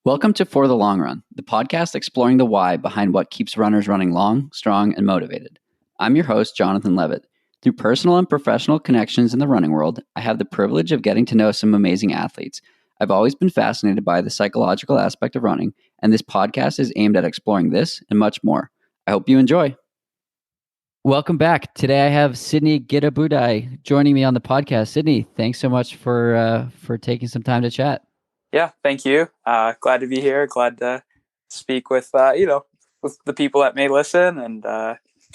Welcome to For the Long Run, the podcast exploring the why behind what keeps runners running long, strong, and motivated. I'm your host, Jonathan Levitt. Through personal and professional connections in the running world, I have the privilege of getting to know some amazing athletes. I've always been fascinated by the psychological aspect of running, and this podcast is aimed at exploring this and much more. I hope you enjoy. Welcome back. Today I have Sydney Gidabuday joining me on the podcast. Sydney, thanks so much for taking some time to chat. Yeah, thank you. Glad to be here. Glad to speak with with the people that may listen and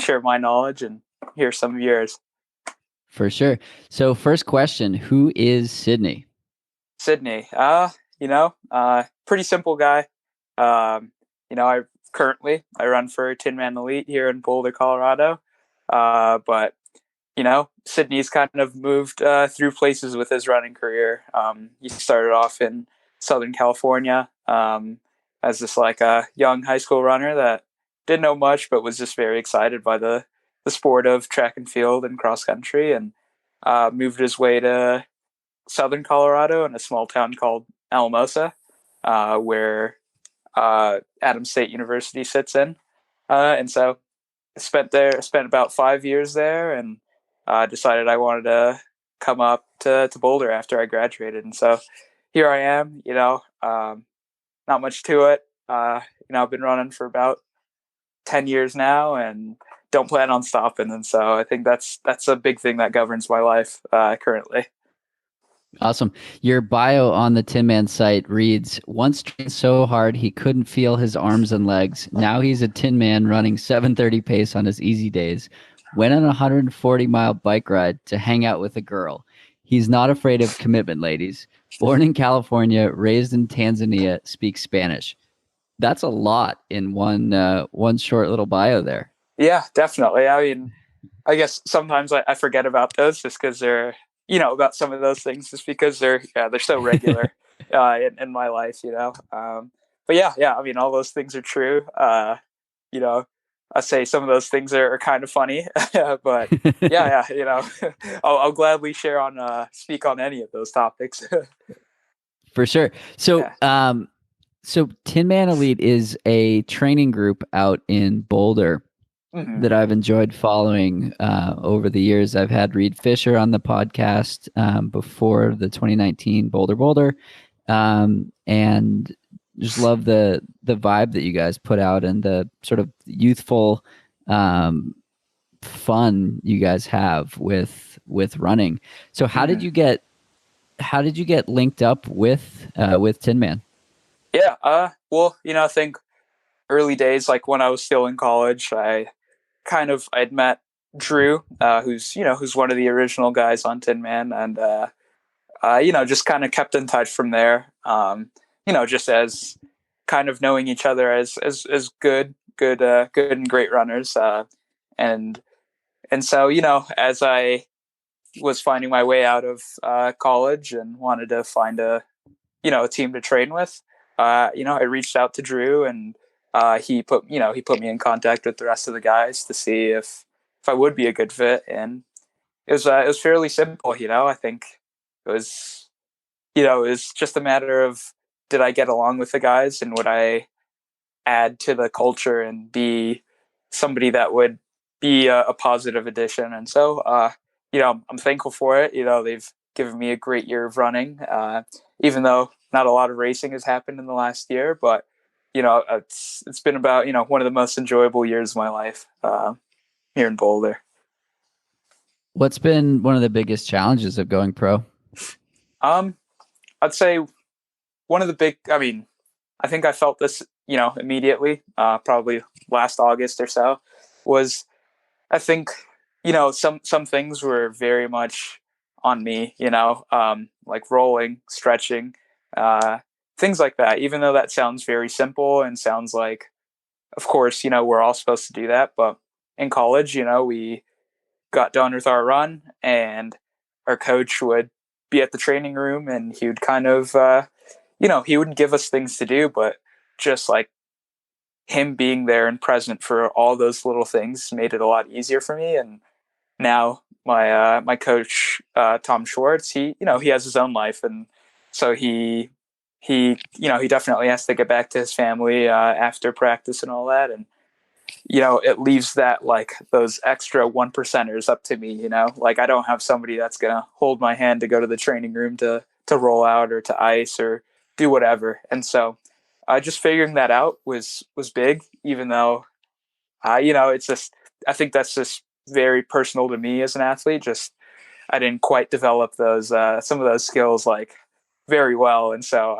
share my knowledge and hear some of yours. For sure. So first question, who is Sydney? Sydney, pretty simple guy. I run for Tinman Elite here in Boulder, Colorado. But Sydney's kind of moved through places with his running career. He started off in Southern California as just like a young high school runner that didn't know much, but was just very excited by the sport of track and field and cross country, and moved his way to Southern Colorado in a small town called Alamosa, where Adams State University sits in. And so I spent about 5 years there, and decided I wanted to come up to Boulder after I graduated. And so here I am, not much to it. I've been running for about 10 years now and don't plan on stopping. And so I think that's a big thing that governs my life currently. Awesome. Your bio on the Tinman site reads, once trained so hard he couldn't feel his arms and legs. Now he's a Tinman running 7:30 pace on his easy days. Went on a 140-mile bike ride to hang out with a girl. He's not afraid of commitment, ladies. Born in California, raised in Tanzania, speaks Spanish. That's a lot in one short little bio there. Yeah, definitely. I mean, I guess sometimes I forget about those just because they're, about some of those things just because they're so regular in my life, But yeah, I mean, all those things are true. I say some of those things are kind of funny, but yeah, I'll gladly speak on any of those topics. For sure. So, so Tinman Elite is a training group out in Boulder that I've enjoyed following over the years. I've had Reed Fisher on the podcast before the 2019 Boulder, and just love the vibe that you guys put out and the sort of youthful fun you guys have with running. So how did you get linked up with Tinman? Yeah, well, I think early days, like when I was still in college, I'd met Drew, who's one of the original guys on Tinman, and just kind of kept in touch from there. Just as kind of knowing each other as good and great runners, and so as I was finding my way out of college and wanted to find a team to train with, I reached out to Drew, and he put me in contact with the rest of the guys to see if I would be a good fit, and it was fairly simple. I think it was just a matter of, did I get along with the guys, and would I add to the culture and be somebody that would be a positive addition. And so I'm thankful for it. They've given me a great year of running, even though not a lot of racing has happened in the last year, but it's been about one of the most enjoyable years of my life here in Boulder. What's been one of the biggest challenges of going pro? I'd say one of the big, I think I felt this, immediately, probably last August or so, was, I think, some things were very much on me, like rolling, stretching, things like that, even though that sounds very simple and sounds like, of course, we're all supposed to do that. But in college, we got done with our run, and our coach would be at the training room, and he would kind of, he wouldn't give us things to do, but just like him being there and present for all those little things made it a lot easier for me. And now my coach, Tom Schwartz, he has his own life, and so he he definitely has to get back to his family after practice and all that. And, it leaves that, like, those extra 1%ers up to me, like I don't have somebody that's going to hold my hand to go to the training room to roll out or to ice or do whatever. And so just figuring that out was big, even though, it's just, I think that's just very personal to me as an athlete. Just, I didn't quite develop those, some of those skills like very well. And so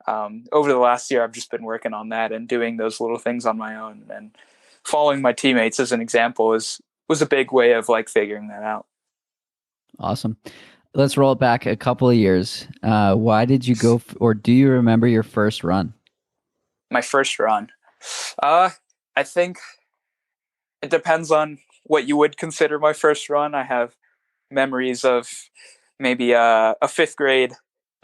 over the last year, I've just been working on that and doing those little things on my own, and following my teammates as an example was a big way of like figuring that out. Awesome. Let's roll it back a couple of years. Why did you go, or do you remember your first run? My first run. I think it depends on what you would consider my first run. I have memories of maybe a fifth grade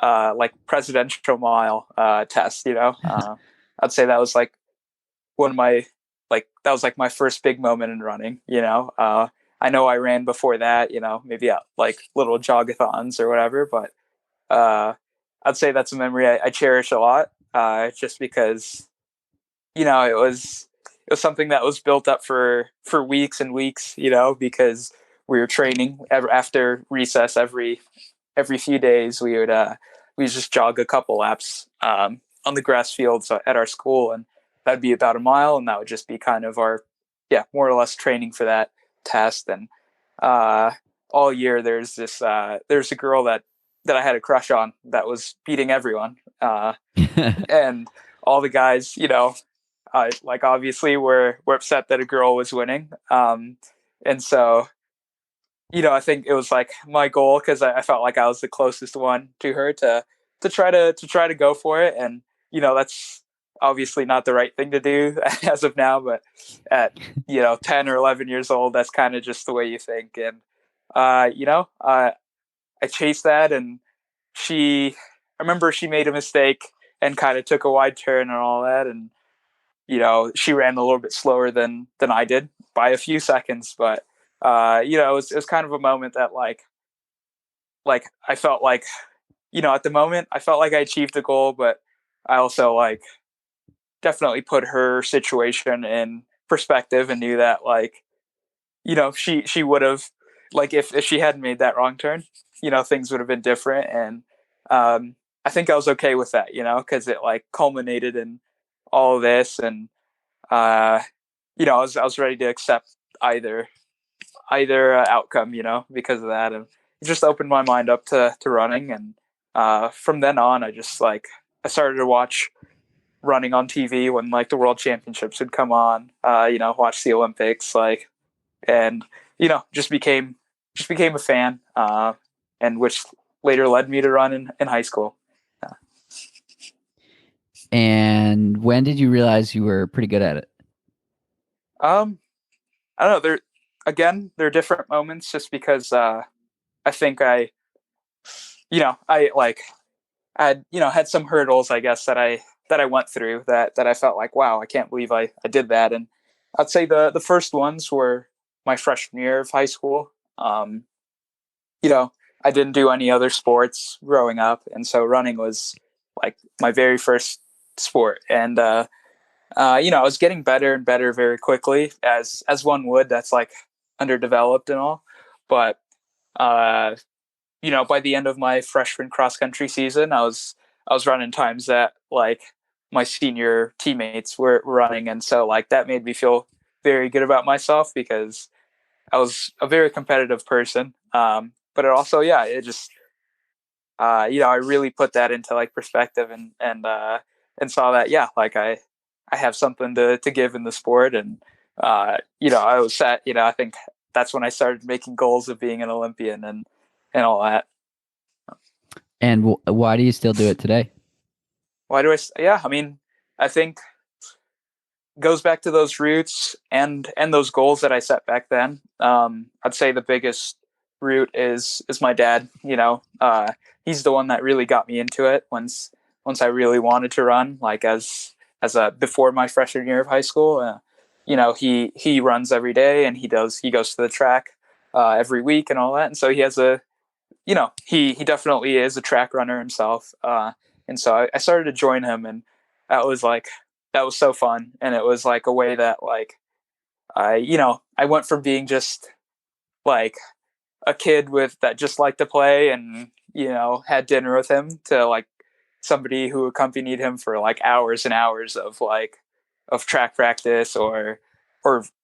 like presidential mile test. I'd say that was like one of my that was like my first big moment in running. I know I ran before that. Maybe like little jogathons or whatever, but I'd say that's a memory I cherish a lot. Just because it was something that was built up for weeks and weeks. Because we were training after recess every few days. We just jog a couple laps on the grass fields at our school, and that'd be about a mile, and that would just be kind of our more or less training for that test. And all year there's a girl that I had a crush on that was beating everyone, and all the guys, like obviously were upset that a girl was winning, and so I think it was like my goal, because I felt like I was the closest one to her to try to go for it. And that's obviously not the right thing to do as of now, but at 10 or 11 years old, that's kind of just the way you think. And I chased that, and I remember she made a mistake and kind of took a wide turn and all that, and she ran a little bit slower than I did by a few seconds. But it was kind of a moment that like I felt like, at the moment I felt like I achieved the goal, but I also like definitely put her situation in perspective and knew that, like, she would have, like, if she hadn't made that wrong turn, things would have been different. And I think I was okay with that, because it like culminated in all of this. And I was ready to accept either outcome, because of that. And it just opened my mind up to running. And from then on, I just like, I started to watch running on TV when like the world championships would come on, watch the Olympics, like, and, just became a fan, and which later led me to run in high school. And when did you realize you were pretty good at it? I don't know. There are different moments, just because I think I like had some hurdles, I guess, that I went through that I felt like, wow, I can't believe I did that. And I'd say the first ones were my freshman year of high school. I didn't do any other sports growing up, and so running was like my very first sport. And I was getting better and better very quickly, as one would that's like underdeveloped and all. But by the end of my freshman cross country season, I was running times that like my senior teammates were running, and so like that made me feel very good about myself, because I was a very competitive person. But it also, it just I really put that into like perspective, and saw that like I have something to give in the sport. And I was set. I think that's when I started making goals of being an Olympian and all that. And why do you still do it today? Why do I? Yeah, I mean, I think goes back to those roots and those goals that I set back then. I'd say the biggest root is my dad. He's the one that really got me into it once I really wanted to run, like as a before my freshman year of high school. He runs every day, and he goes to the track every week and all that. And so he has he definitely is a track runner himself. And so I started to join him, and that was so fun. And it was like a way that like I went from being just like a kid with that just liked to play and had dinner with him to like somebody who accompanied him for like hours and hours of track practice or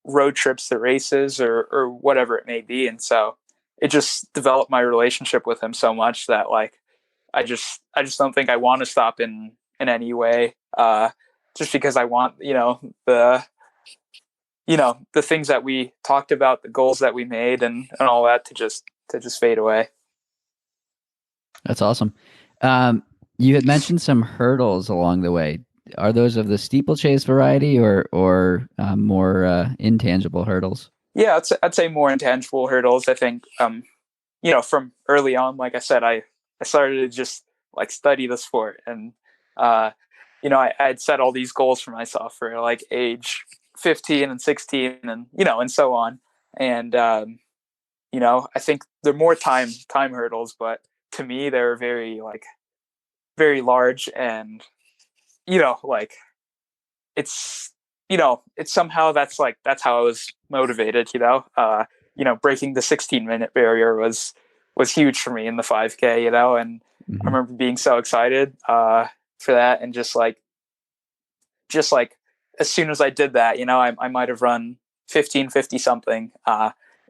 road trips to races or whatever it may be. And so it just developed my relationship with him so much that like I just don't think I want to stop in any way, just because I want the things that we talked about, the goals that we made, and all that to just fade away. That's awesome. You had mentioned some hurdles along the way. Are those of the steeplechase variety or more intangible hurdles? Yeah, I'd say more intangible hurdles. I think from early on, like I said, I started to just like study the sport, and I had set all these goals for myself for like age 15 and 16 and so on. And I think they're more time hurdles, but to me they're very large. And like it's it's somehow that's how I was motivated. Breaking the 16-minute barrier was huge for me in the 5K. And I Mm-hmm. remember being so excited for that, and just like as soon as I did that, I might have run 15:50 something,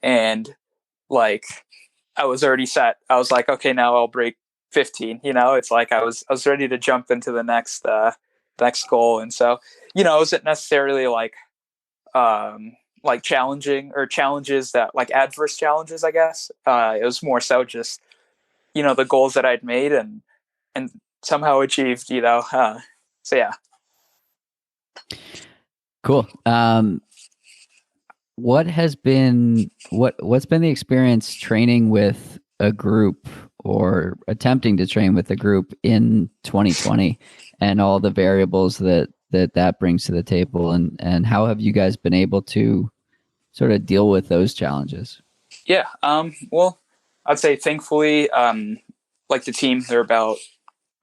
and like I was already set. I was like, okay, now I'll break 15. It's like I was ready to jump into the next goal. And so it wasn't necessarily like challenging or challenges that like adverse challenges, I guess. It was more so just the goals that I'd made and somehow achieved. So yeah. Cool. What's been the experience training with a group or attempting to train with a group in 2020 and all the variables that brings to the table, and how have you guys been able to sort of deal with those challenges? Yeah. Well, I'd say thankfully, like the team, they're about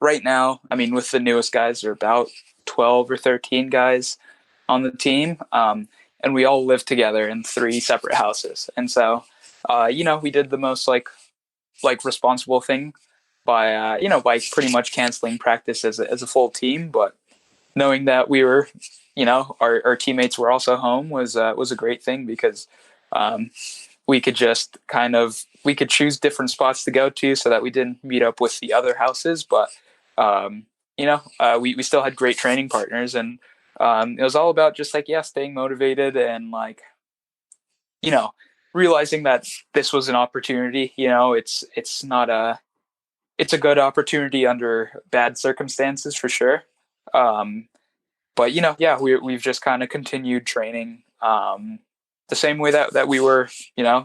right now. I mean, with the newest guys, they're about 12 or 13 guys on the team. And we all live together in three separate houses. And so, we did the most like responsible thing by by pretty much canceling practice as a full team. But knowing that we were, our teammates were also home was a great thing, because um, we could just we could choose different spots to go to so that we didn't meet up with the other houses. But we still had great training partners, and it was all about just like, yeah, staying motivated and like you know realizing that this was an opportunity. It's not it's a good opportunity under bad circumstances for sure. um but yeah, we've just kind of continued training the same way that we were,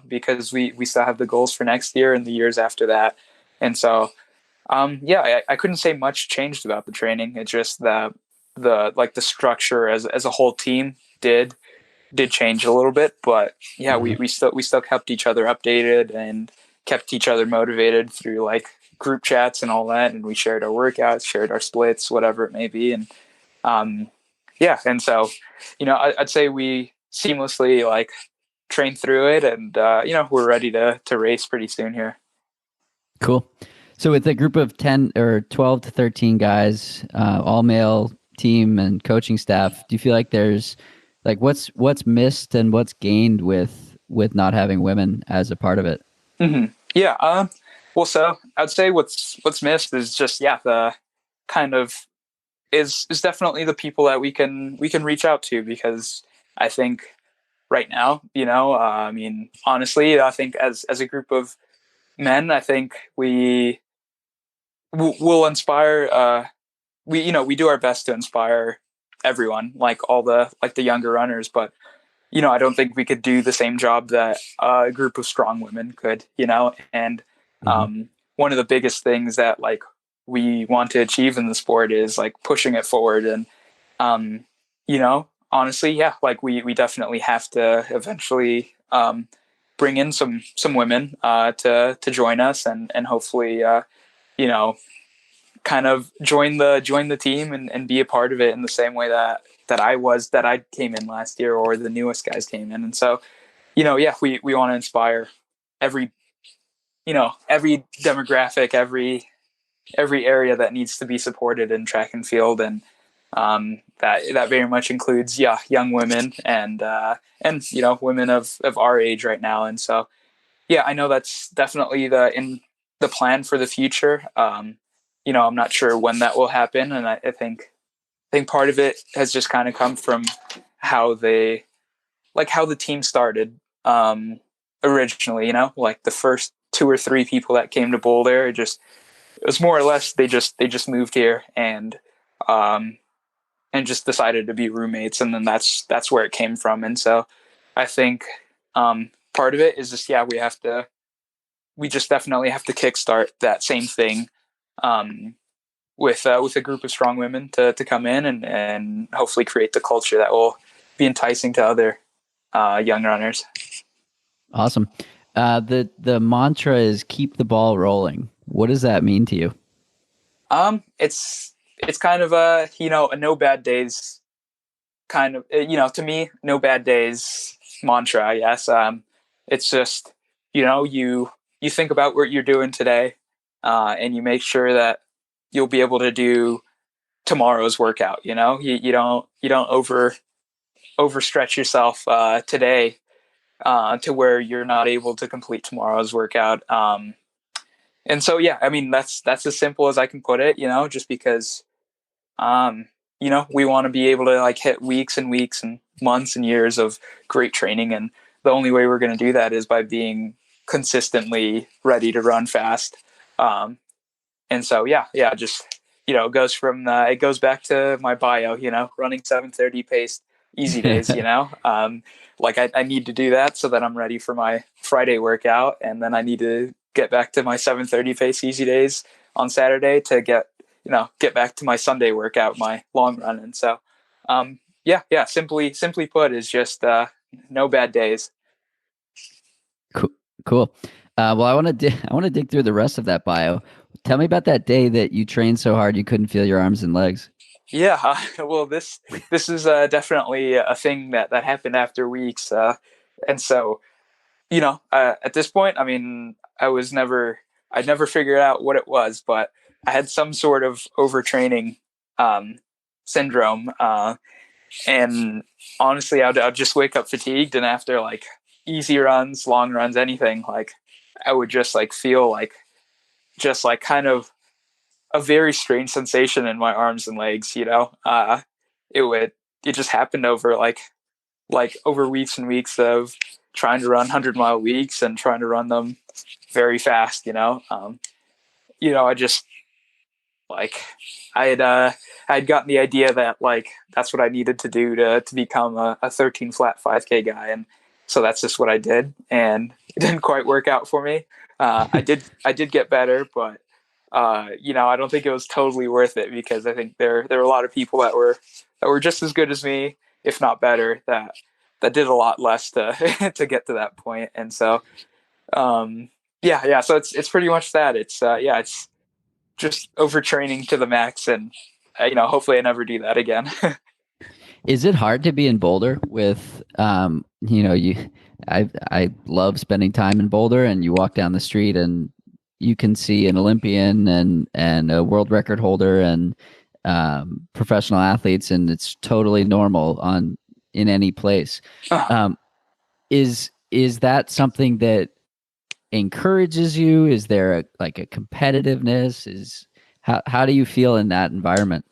because we still have the goals for next year and the years after that. And so yeah, I couldn't say much changed about the training. It's just the structure as a whole team did change a little bit. But yeah, Mm-hmm. we still kept each other updated and kept each other motivated through like group chats and all that, and we shared our workouts, shared our splits, whatever it may be. And um yeah, and so I'd say we seamlessly like trained through it, and we're ready to race pretty soon here. Cool. So with a group of 10 or 12 to 13 guys, all male team and coaching staff, do you feel like there's like what's missed and what's gained with not having women as a part of it? Mm-hmm. Yeah. Well, so I'd say what's missed is just, yeah, the kind of is definitely the people that we can reach out to, because I think right now, I mean, honestly, I think as a group of men, I think will inspire. We do our best to inspire everyone, like all the younger runners. But I don't think we could do the same job that a group of strong women could. And Mm-hmm. one of the biggest things that like we want to achieve in the sport is like pushing it forward. And honestly, yeah, like we definitely have to eventually bring in some women to join us, and hopefully you know kind of join the team and be a part of it in the same way that I came in last year, or the newest guys came in. And so, yeah, we want to inspire every every demographic, every area that needs to be supported in track and field. And that very much includes young women and women of our age right now. And so I know that's definitely the plan for the future. I'm not sure when that will happen, and I think part of it has just kind of come from how the team started originally. Like the first two or three people that came to Boulder, it was more or less they just moved here um, and just decided to be roommates, and then that's where it came from. And so I think part of it is just we just definitely have to kickstart that same thing with a group of strong women to come in and hopefully create the culture that will be enticing to other young runners. Awesome. The mantra is keep the ball rolling. What does that mean to you? It's kind of a no bad days kind of, to me, no bad days mantra, I guess. It's just, you think about what you're doing today, and you make sure that you'll be able to do tomorrow's workout. You don't overstretch yourself today to where you're not able to complete tomorrow's workout. And so, I mean, that's as simple as I can put it, just because, we want to be able to like hit weeks and weeks and months and years of great training. And the only way we're going to do that is by being consistently ready to run fast. And so, just, it goes back to my bio, running 7:30 pace, easy days, like I need to do that so that I'm ready for my Friday workout. And then I need to get back to my 7:30 pace easy days on Saturday to get back to my Sunday workout, my long run. And so, simply put is just, no bad days. Cool. Cool. Well, I want to dig through the rest of that bio. Tell me about that day that you trained so hard you couldn't feel your arms and legs. Yeah, well, this is definitely a thing that happened after weeks, and so at this point, I mean, I'd never figured out what it was, but I had some sort of overtraining um, syndrome, and honestly, I'd just wake up fatigued, and after like easy runs, long runs, anything, like I would just like feel like just like kind of a very strange sensation in my arms and legs. It would it just happened over over weeks and weeks of trying to run 100-mile weeks and trying to run them very fast. I just like I had gotten the idea that like that's what I needed to do to become a 13 flat 5K guy, and so that's just what I did, and it didn't quite work out for me. I did get better, but I don't think it was totally worth it, because I think there were a lot of people that were just as good as me, if not better, that did a lot less to to get to that point. And so so it's pretty much that. It's just overtraining to the max, and hopefully I never do that again. Is it hard to be in Boulder with you I love spending time in Boulder, and you walk down the street and you can see an Olympian and a world record holder and professional athletes, and it's totally normal in any place. Um, is that something that encourages you? Is there a competitiveness? How do you feel in that environment?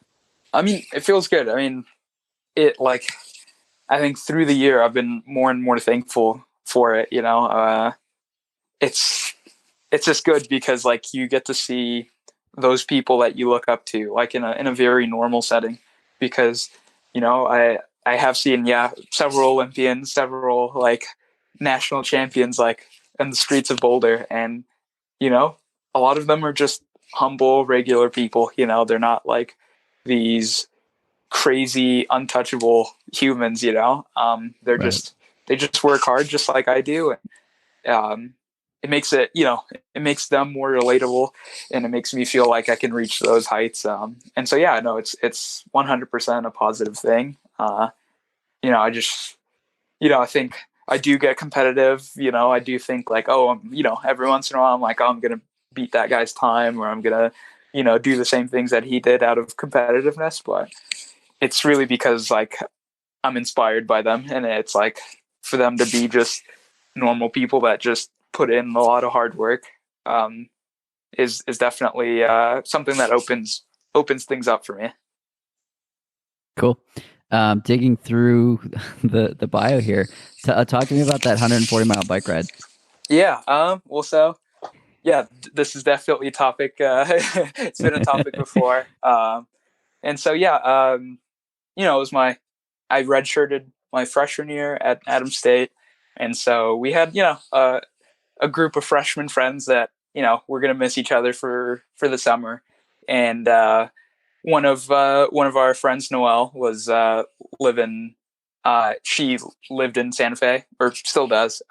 I mean, it feels good. I mean, it like I think through the year I've been more and more thankful for it. It's it's just good because like you get to see those people that you look up to like in a very normal setting, because I have seen several Olympians, several like national champions like in the streets of Boulder, and you know a lot of them are just humble regular people. They're not like these crazy untouchable humans. They're Right. just they just work hard just like I do. it makes it, it makes them more relatable, and it makes me feel like I can reach those heights. And so, yeah, no, it's 100% a positive thing. I just, I think I do get competitive. I do think like, oh, every once in a while I'm like, oh, I'm going to beat that guy's time, or I'm going to, do the same things that he did out of competitiveness. But it's really because like I'm inspired by them, and it's like for them to be just normal people that just put in a lot of hard work, is definitely something that opens things up for me. Cool. Digging through the bio here, talk to me about that 140-mile bike ride. Yeah. Well, so yeah, this is definitely a topic. It's been a topic before. And so, yeah, it was I redshirted my freshman year at Adams State. And so we had, a group of freshman friends that, we're going to miss each other for the summer. And, one of our friends, Noelle, was living. She lived in Santa Fe, or still does.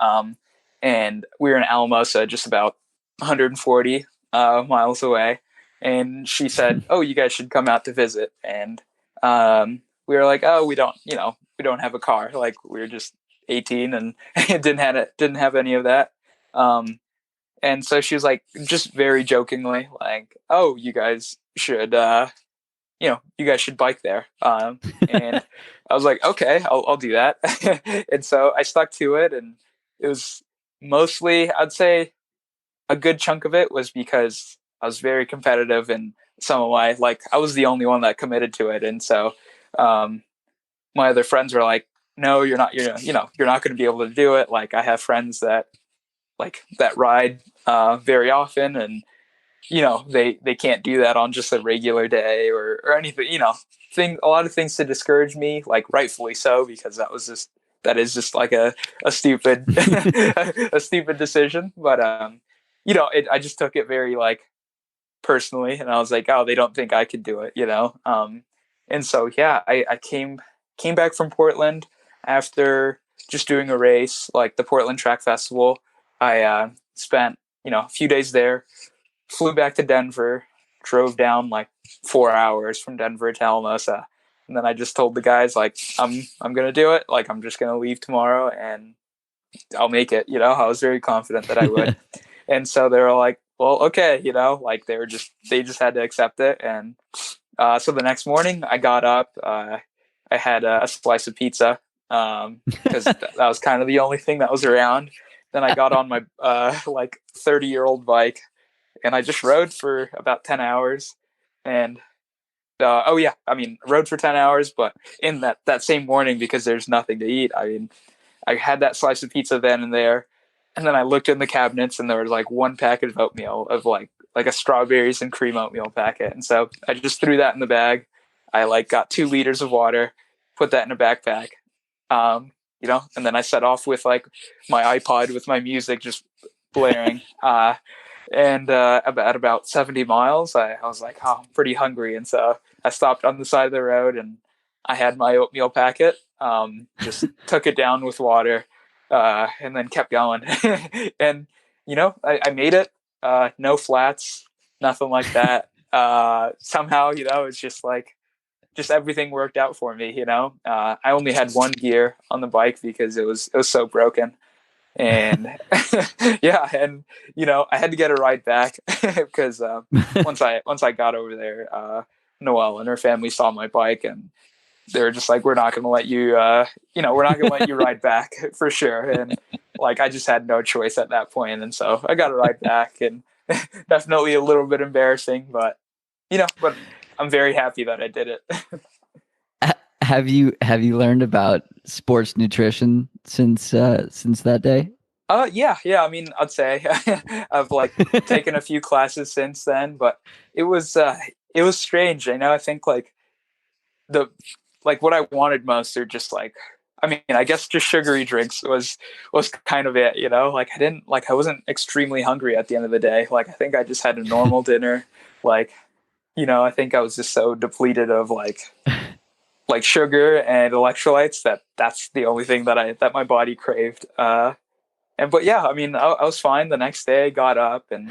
And we were in Alamosa, just about 140 miles away. And she said, "Oh, you guys should come out to visit." And we were like, "Oh, we don't have a car. Like we were just 18 and didn't have any of that." And so she was like, just very jokingly, like, "Oh, you guys should." You guys should bike there. And I was like, okay, I'll do that. And so I stuck to it. And it was mostly, I'd say a good chunk of it was because I was very competitive, and some of I was the only one that committed to it. And so, my other friends were like, no, you're not going to be able to do it. Like I have friends that ride, very often, and they can't do that on just a regular day or anything, a lot of things to discourage me, like rightfully so, because that is just like a stupid a stupid decision. But I just took it very like personally, and I was like, oh, they don't think I could do it. And so, yeah, I came back from Portland after just doing a race, like the Portland Track Festival. I spent a few days there, flew back to Denver, drove down like 4 hours from Denver to Alamosa. And then I just told the guys, like, I'm gonna do it. Like I'm just gonna leave tomorrow and I'll make it. I was very confident that I would. And so they were like, well, okay, like they just had to accept it. And so the next morning I got up, I had a slice of pizza, because that was kind of the only thing that was around. Then I got on my 30-year-old bike, and I just rode for about 10 hours. And oh yeah, I mean, rode for 10 hours, but in that same morning, because there's nothing to eat, I mean, I had that slice of pizza then and there. And then I looked in the cabinets, and there was like one packet of oatmeal, of like a strawberries and cream oatmeal packet. And so I just threw that in the bag. I got 2 liters of water, put that in a backpack. And then I set off with like my iPod with my music just blaring. And at about 70 miles, I was like, oh, I'm pretty hungry. And so I stopped on the side of the road, and I had my oatmeal packet, just took it down with water, and then kept going. And, I made it, no flats, nothing like that. Somehow, it's just everything worked out for me. I only had one gear on the bike because it was so broken. And yeah, and I had to get a ride back because once I got over there, Noelle and her family saw my bike, and they were just like, we're not going to let you we're not going to let you ride back for sure. And like I just had no choice at that point. And so I got a ride back, and definitely a little bit embarrassing, but but I'm very happy that I did it. Have you learned about sports nutrition since that day? Yeah. I mean, I'd say I've taken a few classes since then, but it was strange. I think the what I wanted most are just I mean, I guess just sugary drinks was kind of it. I wasn't extremely hungry at the end of the day. I think I just had a normal dinner. I think I was just so depleted of sugar and electrolytes that's the only thing that my body craved. But yeah, I mean, I was fine. The next day I got up and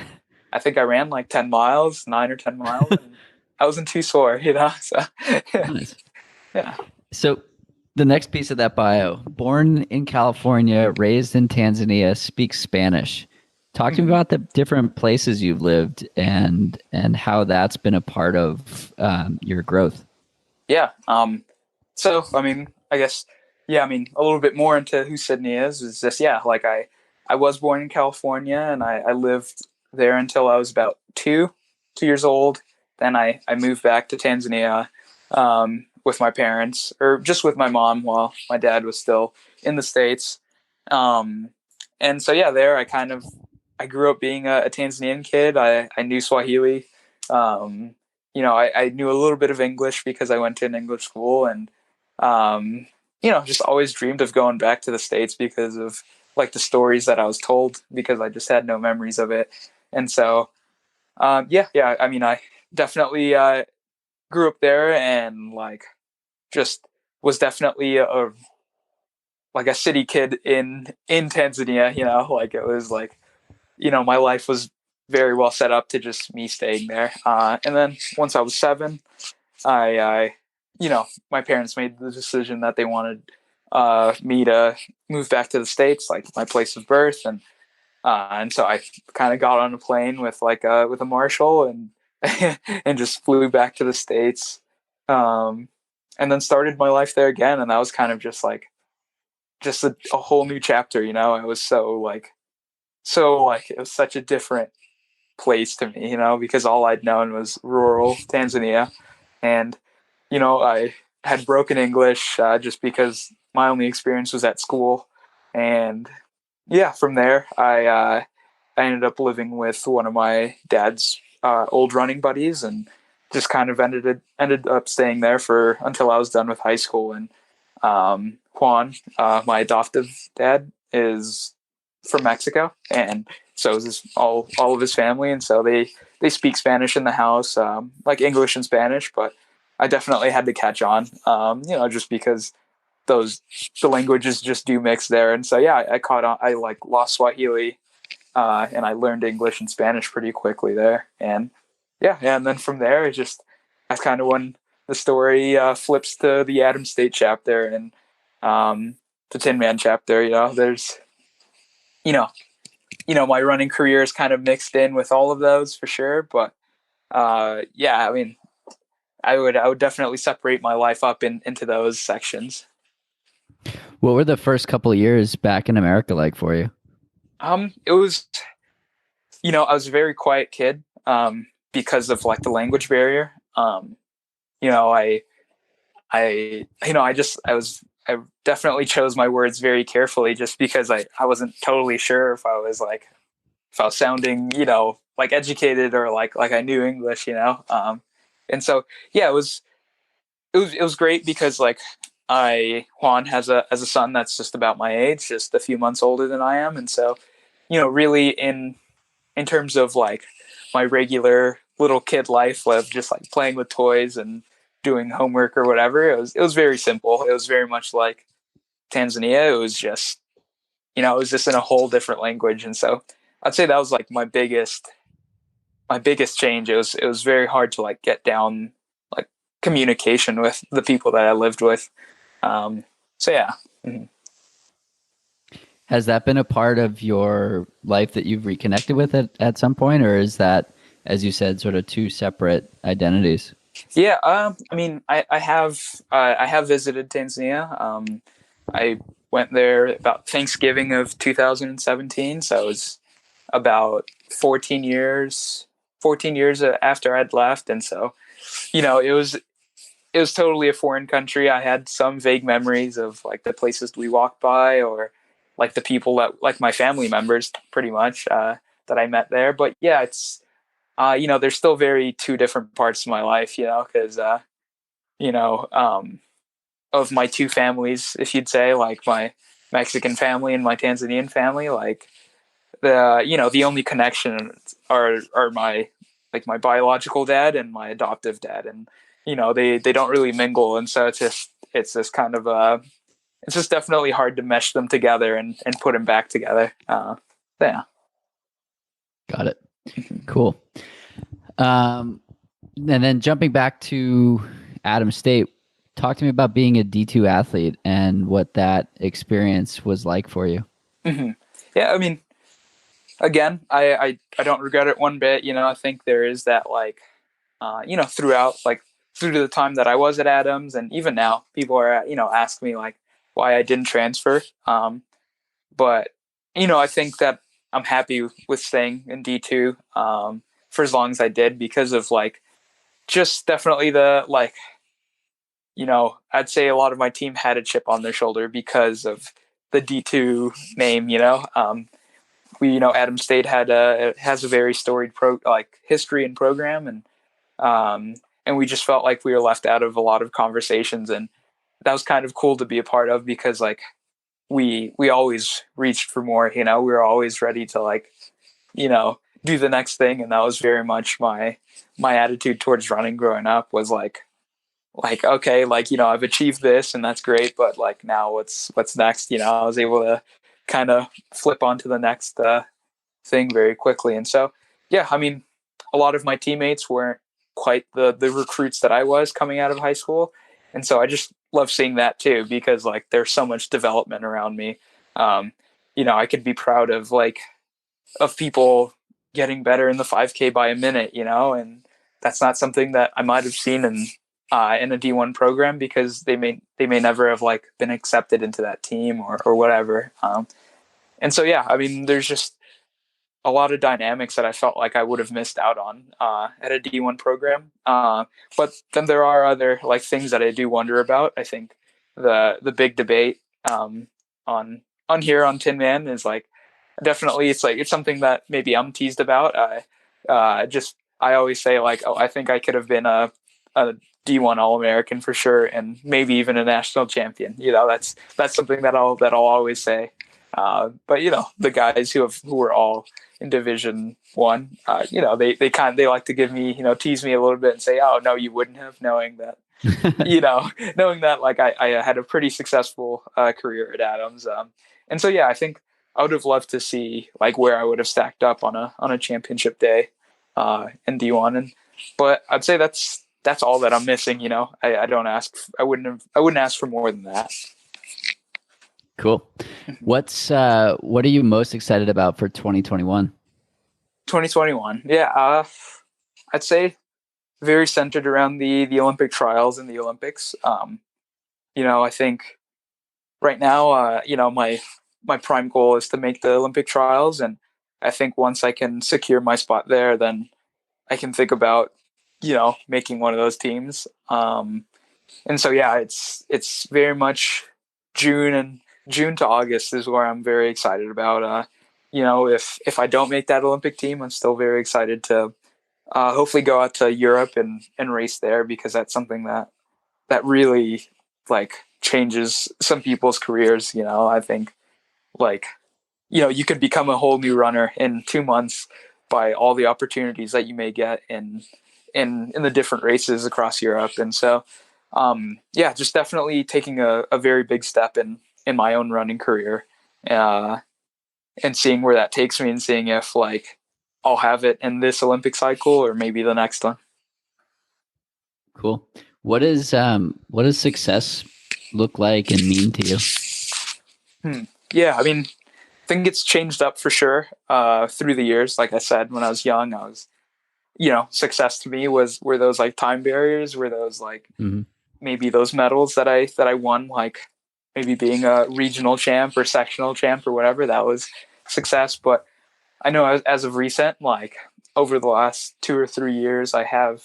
I think I ran like 10 miles, 9 or 10 miles, and I wasn't too sore, So Nice. yeah. So the next piece of that bio, born in California, raised in Tanzania, speaks Spanish. Talk to me Mhm. about the different places you've lived and how that's been a part of your growth. Yeah. So, I mean, I guess, yeah, I mean, a little bit more into who Sydney is just, yeah, like I was born in California and I lived there until I was about 2 years old. Then I moved back to Tanzania with my parents, or just with my mom while my dad was still in the States. Um, and so, yeah, there I grew up being a Tanzanian kid. I knew Swahili. Um, I knew a little bit of English because I went to an English school and, um, just always dreamed of going back to the States because of like the stories that I was told because I just had no memories of it. And so, yeah, I mean, I definitely grew up there and like just was definitely like a city kid in Tanzania, like it was like, my life was very well set up to just me staying there. And then once I was 7, I my parents made the decision that they wanted me to move back to the States, like my place of birth, and so I kind of got on a plane with with a marshal and and just flew back to the States, um, and then started my life there again, and that was kind of just like just a whole new chapter, It was so like it was such a different place to me, because all I'd known was rural Tanzania. And, I had broken English just because my only experience was at school. And yeah, from there, I ended up living with one of my dad's old running buddies and just kind of ended up staying there for until I was done with high school. And Juan, my adoptive dad, is from Mexico, and so is all of his family, and so they speak Spanish in the house, like English and Spanish, but I definitely had to catch on, just because those the languages just do mix there, and so yeah, I caught on. I like lost Swahili, and I learned English and Spanish pretty quickly there, and yeah, and then from there, that's kind of when the story flips to the Adams State chapter and the Tinman chapter. There's you know my running career is kind of mixed in with all of those for sure, but yeah, I mean, I would definitely separate my life up into those sections. What were the first couple of years back in America like for you? It was, I was a very quiet kid, because of like the language barrier. You know, I definitely chose my words very carefully just because I wasn't totally sure if I was sounding, like educated or like I knew English. And so yeah, it was great because like Juan has a son that's just about my age, just a few months older than I am, and so really in terms of like my regular little kid life of just like playing with toys and doing homework or whatever, it was very simple. It was very much like Tanzania. It was just it was just in a whole different language, and so I'd say that was like my biggest change. It was very hard to like get down like communication with the people that I lived with. Um, so yeah. Mhm. Has that been a part of your life that you've reconnected with at some point, or is that, as you said, sort of two separate identities? Yeah. I mean, I have visited Tanzania. I went there about Thanksgiving of 2017, so it was about 14 years after I'd left, and so it was totally a foreign country. I had some vague memories of like the places we walked by or like the people that like my family members pretty much that I met there. But yeah, it's there's still very two different parts of my life, because you know of my two families, if you'd say like my Mexican family and my Tanzanian family, like the only connection are my biological dad and my adoptive dad, and they don't really mingle, and so it's just kind of it's just definitely hard to mesh them together and put them back together. Yeah. Got it. Cool. And then jumping back to Adams State, talk to me about being a D2 athlete and what that experience was like for you. Mm-hmm. Yeah, I mean, again, I don't regret it one bit. I think there is that like, throughout like through to the time that I was at Adams, and even now, people are ask me like why I didn't transfer. But I think that I'm happy with staying in D2 for as long as I did because of like just definitely the like I'd say a lot of my team had a chip on their shoulder because of the D2 name. We Adams State has a very storied history and program, and we just felt like we were left out of a lot of conversations, and that was kind of cool to be a part of because like we always reached for more. We were always ready to like do the next thing, and that was very much my attitude towards running growing up was like okay, like I've achieved this and that's great, but like now what's next? I was able to kind of flip onto the next thing very quickly. And so yeah, I mean, a lot of my teammates weren't quite the recruits that I was coming out of high school, and so I just love seeing that too because like there's so much development around me. I could be proud of people getting better in the 5K by a minute, and that's not something that I might have seen in a D1 program because they may never have like been accepted into that team or whatever. And so yeah, I mean, there's just a lot of dynamics that I felt like I would have missed out on at a D1 program. But then there are other like things that I do wonder about. I think the big debate on here on Tinman is like definitely it's something that maybe I'm teased about. I always say like, oh, I think I could have been a D1 All-American for sure, and maybe even a national champion. That's something that I'll always say. But the guys who were all in Division One, they like to give me, tease me a little bit and say, oh no, you wouldn't have, knowing that knowing that like I had a pretty successful career at Adams. And so yeah, I think I would have loved to see like where I would have stacked up on a championship day in D1, but I'd say that's all that I'm missing. I don't ask. I wouldn't ask for more than that. Cool. What are you most excited about for 2021? 2021. Yeah. I'd say very centered around the Olympic trials and the Olympics. I think right now, my prime goal is to make the Olympic trials, and I think once I can secure my spot there, then I can think about making one of those teams. And so yeah, it's very much June to August is where I'm very excited about. If I don't make that Olympic team, I'm still very excited to hopefully go out to Europe and race there, because that's something that really like changes some people's careers. I think like you could become a whole new runner in 2 months by all the opportunities that you may get in the different races across Europe. And so yeah, just definitely taking a very big step in my own running career, and seeing where that takes me, and seeing if like I'll have it in this Olympic cycle or maybe the next one. Cool. What does success look like and mean to you? Yeah, I mean, I think it's changed up for sure through the years. Like I said, when I was young, I was, success to me were those like time barriers, were those like maybe those medals that I won, like maybe being a regional champ or sectional champ or whatever, that was success. But I know as of recent, like over the last 2 or 3 years, I have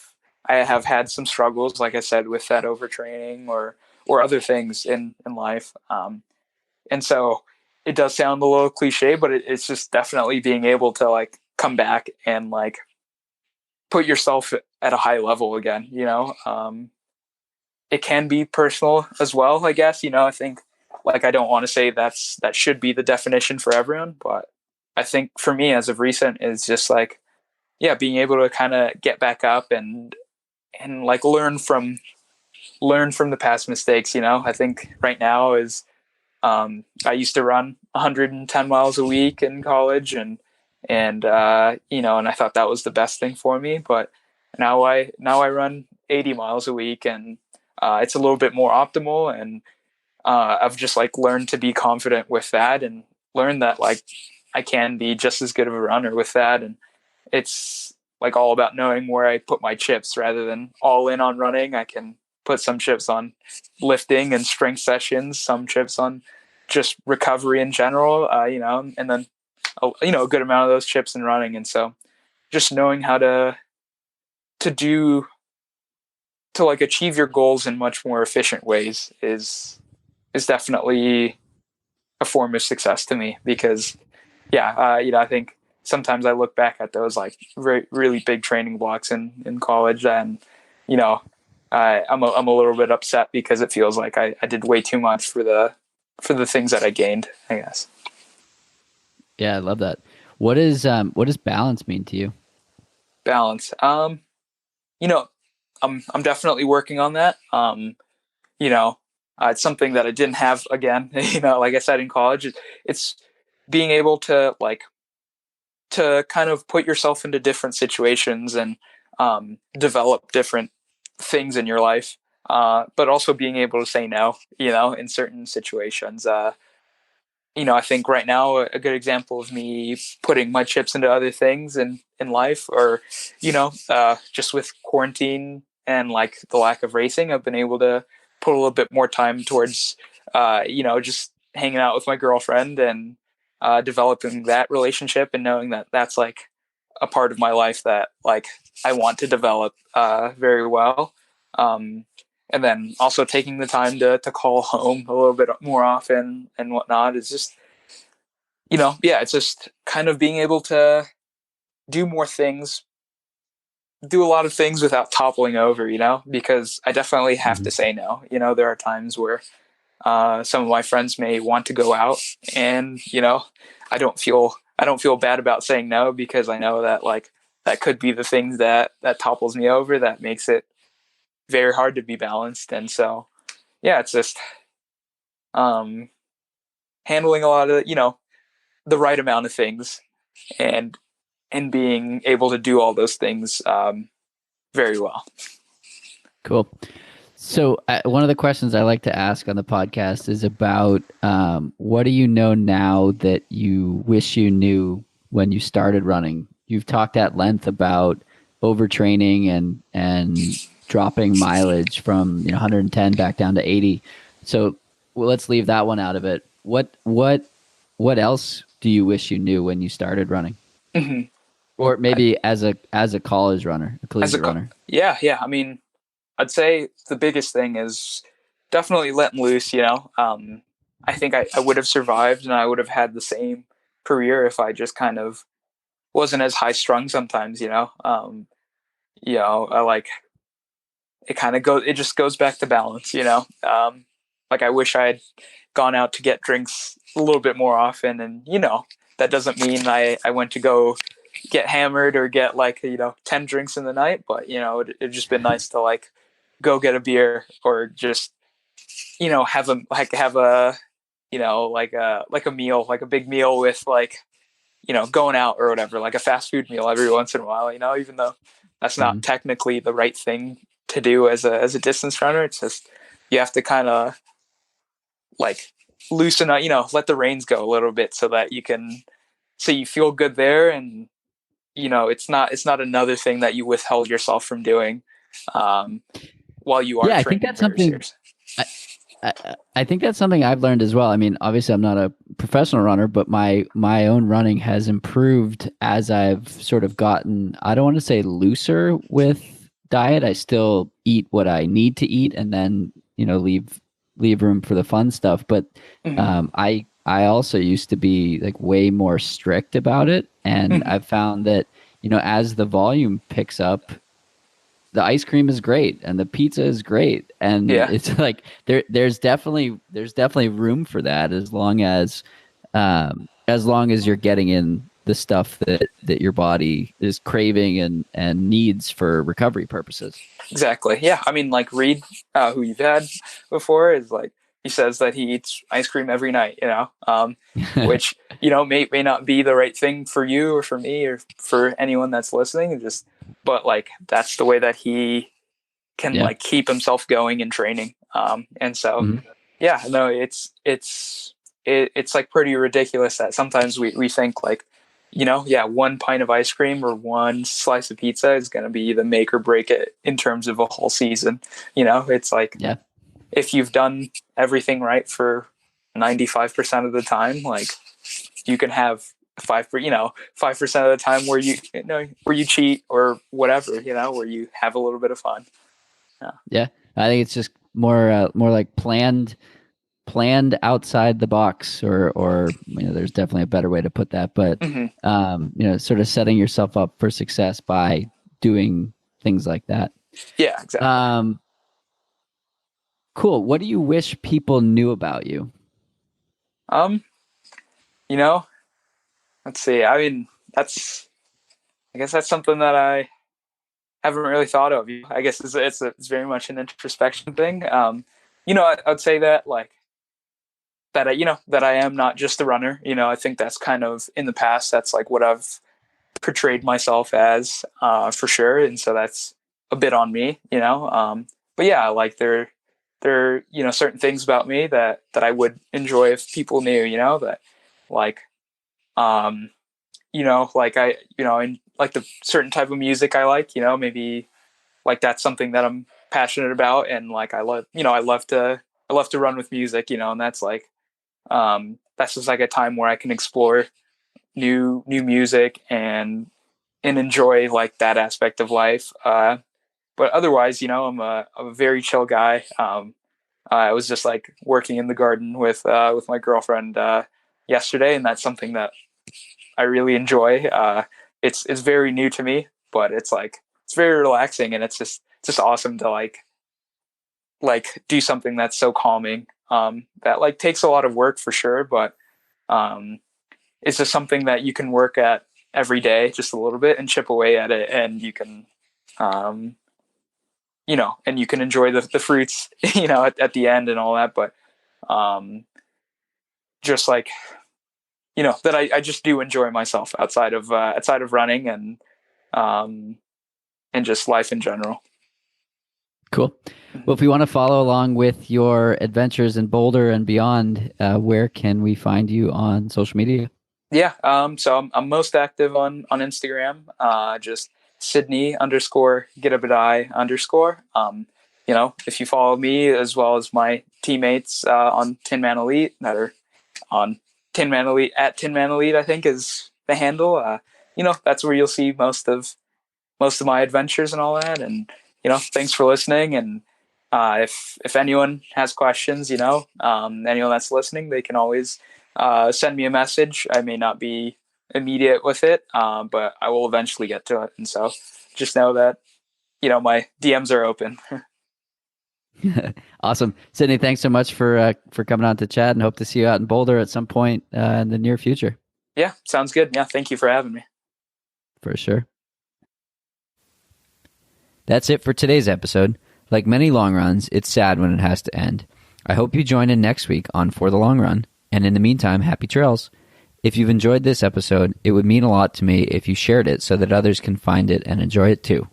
had some struggles, like I said, with that overtraining or other things in life. And so it does sound a little cliche, but it's just definitely being able to like come back and like put yourself at a high level again. It can be personal as well, I guess. I think like I don't want to say that should be the definition for everyone, but I think for me as of recent is just like, yeah, being able to kind of get back up and like learn from the past mistakes. I think right now is I used to run 110 miles a week in college, and and I thought that was the best thing for me. But now I run 80 miles a week, and it's a little bit more optimal. And I've just like learned to be confident with that, and learned that like I can be just as good of a runner with that. And it's like all about knowing where I put my chips rather than all in on running. I can put some chips on lifting and strength sessions, some chips on just recovery in general, and then a good amount of those chips in running. And so just knowing how to like achieve your goals in much more efficient ways is definitely a form of success to me. Because I think sometimes I look back at those like really big training blocks in college, and I'm a little bit upset because it feels like I did way too much for the things that I gained, I guess. Yeah, I love that. What does balance mean to you? Balance. I'm definitely working on that. It's something that I didn't have again. Like I said in college, it's being able to kind of put yourself into different situations and develop different things in your life, but also being able to say no, in certain situations. I think right now a good example of me putting my chips into other things in life, or just with quarantine and like the lack of racing, I've been able to put a little bit more time towards just hanging out with my girlfriend and developing that relationship, and knowing that that's like a part of my life that like I want to develop very well. And then also taking the time to call home a little bit more often and whatnot is just, it's just kind of being able to do more things, do a lot of things without toppling over, because I definitely have to say no. There are times where some of my friends may want to go out, and I don't feel bad about saying no, because I know that like that could be the things that topples me over, that makes it very hard to be balanced. And so it's just handling a lot of the right amount of things, and being able to do all those things very well. Cool. So one of the questions I like to ask on the podcast is about what do you know now that you wish you knew when you started running? You've talked at length about overtraining and dropping mileage from 110 back down to 80. So let's leave that one out of it. What else do you wish you knew when you started running? Mm-hmm. Or maybe as a college runner, a collegiate runner? Yeah. I mean, I'd say the biggest thing is definitely letting loose. I think I would have survived, and I would have had the same career if I just kind of wasn't as high strung sometimes. I like it. It just goes back to balance. Like I wish I had gone out to get drinks a little bit more often, and that doesn't mean I went to go get hammered or get like 10 drinks in the night, but it'd just been nice to like go get a beer, or just have a like a meal, like a big meal with like going out or whatever, like a fast food meal every once in a while, even though that's not technically the right thing to do as a distance runner. It's just you have to kind of like loosen up, let the reins go a little bit, so that you feel good there, and it's not another thing that you withheld yourself from doing while you are I think that's something. I think that's something I've learned as well. I mean, obviously, I'm not a professional runner, but my own running has improved as I've sort of gotten. I don't want to say looser with diet. I still eat what I need to eat, and then leave room for the fun stuff. But I also used to be like way more strict about it, and I've found that as the volume picks up, the ice cream is great and the pizza is great, and it's like there's definitely room for that, as long as you're getting in the stuff that your body is craving and needs for recovery purposes. Exactly. Yeah. I mean, like Reed, who you've had before, is like he says that he eats ice cream every night, which, may not be the right thing for you or for me or for anyone that's listening. But like, that's the way that he can Yeah. like keep himself going in training. And so, Mhm. yeah, no, it's like pretty ridiculous that sometimes we think like, one pint of ice cream or one slice of pizza is going to be the make or break it in terms of a whole season. It's like, Yeah. if you've done everything right for 95% of the time, like you can have 5% of the time where where you cheat or whatever, where you have a little bit of fun. Yeah. I think it's just more like planned outside the box, or there's definitely a better way to put that, but Mm-hmm. sort of setting yourself up for success by doing things like that. Yeah, exactly. Cool. What do you wish people knew about you? Um, you know, let's see. I mean, I guess that's something that I haven't really thought of. I guess it's very much an introspection thing. I'd say that like that I am not just a runner. I think that's kind of in the past. That's like what I've portrayed myself as, for sure, and so that's a bit on me. But yeah, like there certain things about me that I would enjoy if people knew. That like like and like the certain type of music I like. Maybe like that's something that I'm passionate about, and like I love to run with music. And that's just like a time where I can explore new music and enjoy like that aspect of life. But otherwise, I'm a very chill guy. I was just like working in the garden with my girlfriend yesterday, and that's something that I really enjoy. It's very new to me, but it's very relaxing, and it's just awesome to like do something that's so calming. That like takes a lot of work for sure, but um, it's just something that you can work at every day, just a little bit, and chip away at it, and um, you can enjoy the fruits, at the end and all that. But um, just like that I just do enjoy myself outside of running um, and just life in general. Cool. Well, if we want to follow along with your adventures in Boulder and beyond, where can we find you on social media? Yeah. So I'm most active on Instagram. Just Sydney _ Gidabuday _ if you follow me as well as my teammates on Tinman Elite that are on Tinman Elite at Tinman Elite, I think is the handle. That's where you'll see most of my adventures and all that. And thanks for listening. And if anyone has questions, anyone that's listening, they can always send me a message. I may not be immediate with it, but I will eventually get to it. And so just know that my DMs are open. Awesome. Sydney, thanks so much for coming on to chat, and hope to see you out in Boulder at some point in the near future. Yeah, sounds good. Yeah, thank you for having me. For sure. That's it for today's episode. Like many long runs, it's sad when it has to end. I hope you join in next week on For the Long Run. And in the meantime, happy trails. If you've enjoyed this episode, it would mean a lot to me if you shared it so that others can find it and enjoy it too.